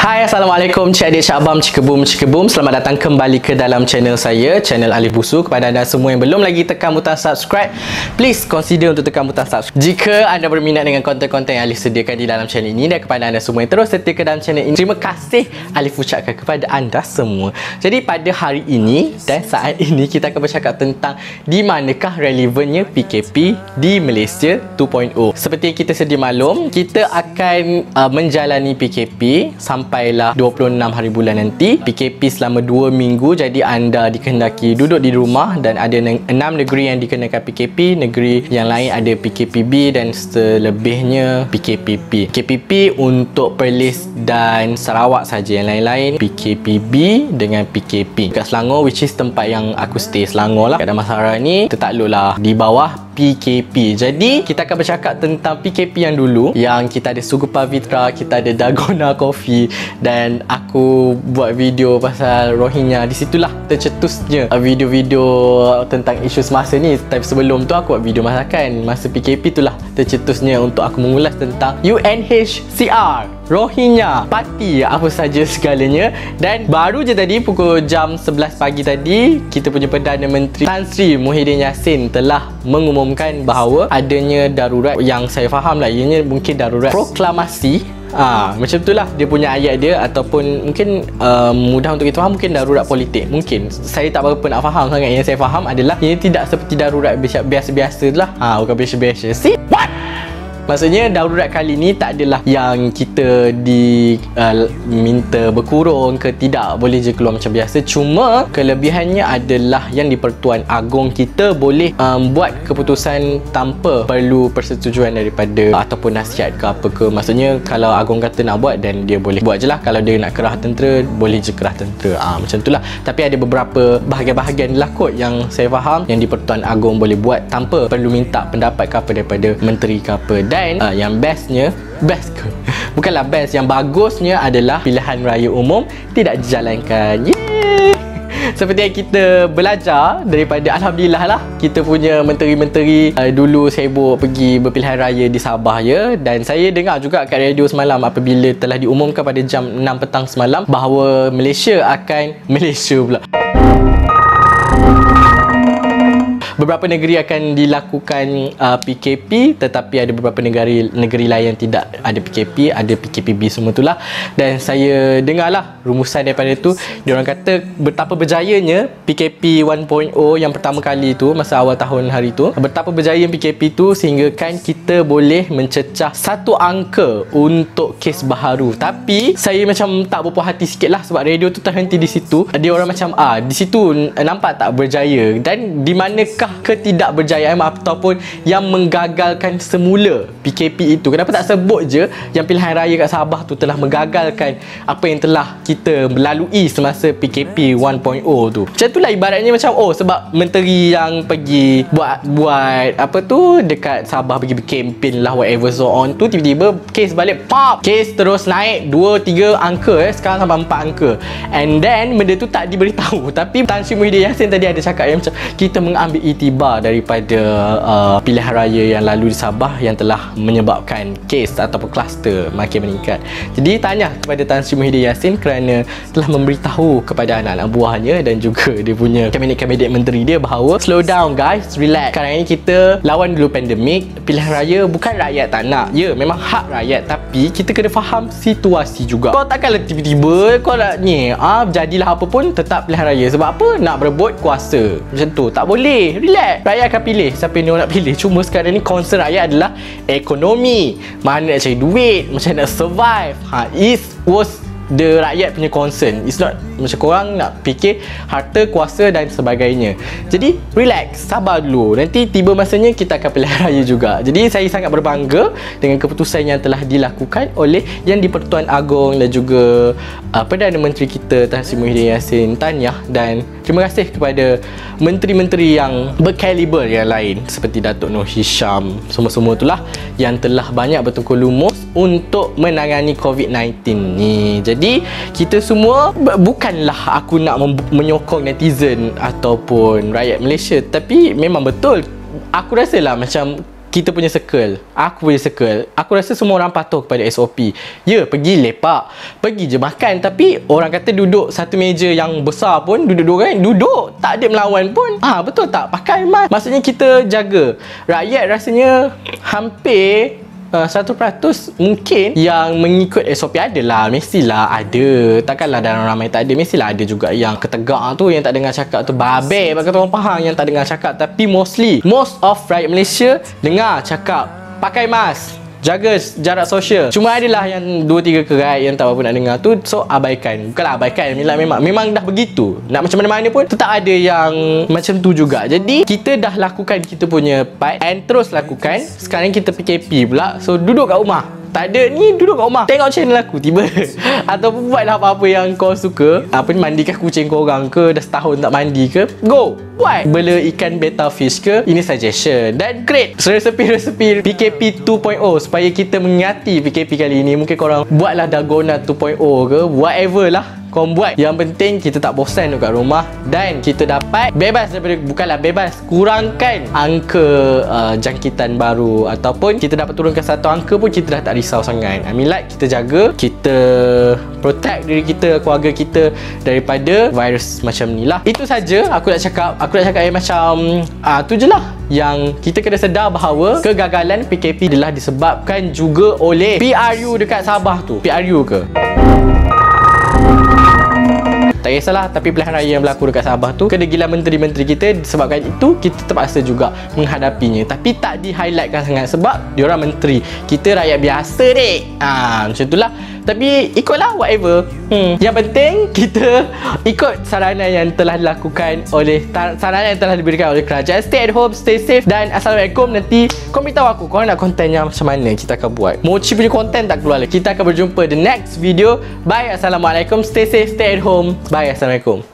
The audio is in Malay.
Hai, Assalamualaikum Cik Adik, Cik Abang, Cikebum. Selamat datang kembali ke dalam channel saya, channel Alif Busu. Kepada anda semua yang belum lagi tekan butang subscribe, please consider untuk tekan butang subscribe jika anda berminat dengan konten-konten yang Alif sediakan di dalam channel ini. Dan kepada anda semua yang terus setia ke dalam channel ini, terima kasih Alif ucapkan kepada anda semua. Jadi pada hari ini dan saat ini kita akan bercakap tentang di manakah relevannya PKP di Malaysia 2.0. Seperti yang kita sedia maklum, kita akan menjalani PKP sampailah 26 hari bulan nanti. PKP selama 2 minggu. Jadi anda dikehendaki duduk di rumah, dan ada 6 negeri yang dikenakan PKP. Negeri yang lain ada PKPB dan selebihnya PKPP. PKPP untuk Perlis dan Sarawak saja. Yang lain-lain PKPB dengan PKP. Kat Selangor, which is tempat yang aku stay, Selangor lah, kat Damansara ni, tertakluklah di bawah PKP. Jadi kita akan bercakap tentang PKP yang dulu, yang kita ada Sugu Pavitra, kita ada Dalgona Coffee, dan aku buat video pasal Rohingya. Di situlah tercetusnya video-video tentang isu semasa ni. Tapi sebelum tu aku buat video masakan. Masa PKP itulah tercetusnya untuk aku mengulas tentang UNHCR, Rohingya, parti, apa saja segalanya. Dan baru je tadi pukul jam 11 pagi tadi, kita punya Perdana Menteri Tan Sri Muhyiddin Yassin telah mengumumkan bahawa adanya darurat, yang saya faham lah, ianya mungkin darurat proklamasi. Macam itulah dia punya ayat dia, ataupun mungkin mudah untuk kita faham, mungkin darurat politik. Mungkin saya tak berapa nak faham sangat. Yang saya faham adalah ini tidak seperti darurat biasa-biasa lah. Bukan biasa-biasa. See? What? Maksudnya darurat kali ni tak adalah yang kita minta berkurung ke, tidak, boleh je keluar macam biasa. Cuma kelebihannya adalah yang di Pertuan Agong kita boleh buat keputusan tanpa perlu persetujuan daripada ataupun nasihat ke apa ke. Maksudnya kalau Agong kata nak buat, dan dia boleh buat je lah. Kalau dia nak kerah tentera, boleh je kerah tentera. Macam itulah. Tapi ada beberapa bahagian-bahagian lah kot yang saya faham yang di Pertuan Agong boleh buat tanpa perlu minta pendapat ke apa daripada menteri ke apa. Dan yang bestnya, best ke? Bukanlah best, yang bagusnya adalah pilihan raya umum tidak dijalankan. Yeay! Seperti yang kita belajar daripada, alhamdulillah lah, kita punya menteri-menteri dulu sibuk pergi berpilihan raya di Sabah ya. Dan saya dengar juga kat radio semalam apabila telah diumumkan pada jam 6 petang semalam bahawa Malaysia pula, beberapa negeri akan dilakukan PKP, tetapi ada beberapa negeri lain yang tidak ada PKP, ada PKPB semua itulah. Dan saya dengarlah rumusan daripada itu. Diorang kata betapa berjayanya PKP 1.0 yang pertama kali itu, masa awal tahun hari itu, betapa berjaya PKP itu sehingga kan kita boleh mencecah 1 angka untuk kes baharu. Tapi saya macam tak berpuas hati sikit lah, sebab radio tu terhenti di situ. Dia orang macam di situ nampak tak berjaya. Dan di manakah ketidakberjayaan ataupun yang menggagalkan semula PKP itu? Kenapa tak sebut je yang pilihan raya kat Sabah tu telah menggagalkan apa yang telah kita melalui semasa PKP 1.0 tu? Macam itulah ibaratnya, macam sebab menteri yang pergi buat apa tu dekat Sabah, pergi berkempen lah, whatever so on tu, tiba-tiba kes balik, pop, kes terus naik 2-3 angka sekarang sampai 4 angka. And then benda tu tak diberitahu. Tapi Tan Sri Muhyiddin Yassin tadi ada cakap yang macam kita mengambil itibar daripada pilihan raya yang lalu di Sabah yang telah menyebabkan kes ataupun kluster makin meningkat. Jadi tanya kepada Tan Sri Muhyiddin Yassin kerana telah memberitahu kepada anak-anak buahnya dan juga dia punya kabinet menteri dia bahawa slow down guys, relax. Sekarang ini kita lawan dulu pandemik. Pilihan raya bukan rakyat tak nak, ya memang hak rakyat, tapi kita kena faham situasi juga. Kau takkanlah tiba-tiba kau nak jadilah apa pun tetap pilihan raya. Sebab apa? Nak berebut kuasa. Macam tu tak boleh. Relax. Rakyat akan pilih siapa yang dia nak pilih. Cuma sekarang ni concern rakyat adalah ekonomi, mana nak cari duit, macam nak survive. It was the rakyat punya concern. It's not macam korang nak fikir harta, kuasa dan sebagainya. Jadi relax, sabar dulu. Nanti tiba masanya kita akan pilihan raya juga. Jadi saya sangat berbangga dengan keputusan yang telah dilakukan oleh yang di Pertuan Agong dan juga Perdana Menteri kita Tan Sri Muhyiddin Yassin. Tahniah dan terima kasih kepada menteri-menteri yang berkaliber yang lain seperti Datuk Nur Hisham, semua-semua itulah yang telah banyak bertungkus lumus untuk menangani COVID-19 ni. Jadi kita semua, bukanlah aku nak menyokong netizen ataupun rakyat Malaysia, tapi memang betul aku rasalah macam kita punya circle, aku punya circle, aku rasa semua orang patuh kepada SOP. Ya, pergi lepak, pergi je makan. Tapi orang kata duduk satu meja yang besar pun, duduk-duduk kan, duduk, tak ada melawan pun. Betul tak? Pakai mask. Maksudnya kita jaga. Rakyat rasanya hampir 1% mungkin yang mengikut SOP. Adalah, mestilah ada. Takkanlah dalam ramai tak ada. Mestilah ada juga yang ketegak tu, yang tak dengar cakap tu. Babe, bagi orang Pahang yang tak dengar cakap. Tapi most of rakyat Malaysia dengar cakap pakai mask, jaga jarak sosial. Cuma adalah yang 2-3 kerat yang tak apa nak dengar tu. So abaikan. Bukanlah abaikan, memang dah begitu. Nak macam mana-mana pun tetap ada yang macam tu juga. Jadi kita dah lakukan kita punya part and terus lakukan. Sekarang kita PKP pula. So duduk kat rumah. Tak ada ni, duduk kat rumah, tengok channel aku tiba. Ataupun buatlah apa-apa yang kau suka. Mandikan kucing korang ke, dah setahun tak mandi ke, go buat. Bela ikan betta fish ke, ini suggestion. Dan great resepi PKP 2.0 supaya kita mengingati PKP kali ini. Mungkin korang buatlah dalgona 2.0 ke, whatever lah korang buat. Yang penting kita tak bosan dekat rumah dan kita dapat bebas daripada, bukanlah bebas, kurangkan angka jangkitan baru, ataupun kita dapat turunkan satu angka pun kita dah tak risau sangat. Kita jaga, kita protect diri kita, keluarga kita daripada virus macam ni lah. Itu saja aku nak cakap. Aku nak cakap macam tu je lah, yang kita kena sedar bahawa kegagalan PKP adalah disebabkan juga oleh PRU dekat Sabah tu. PRU ke? Tak kisahlah, tapi pilihan raya yang berlaku dekat Sabah tu, kedegilan menteri-menteri kita, disebabkan itu kita terpaksa juga menghadapinya. Tapi tak di-highlightkan sangat sebab diorang menteri, kita rakyat biasa dek. Macam itulah. Tapi ikutlah whatever. Yang penting kita ikut saranan yang telah dilakukan oleh, saranan yang telah diberikan oleh kerajaan. Stay at home, stay safe, dan Assalamualaikum. Nanti korang beritahu aku korang nak kontennya macam mana kita akan buat. Mochi punya konten tak keluar lagi. Kita akan berjumpa the next video. Bye, Assalamualaikum. Stay safe, stay at home. Bye, Assalamualaikum.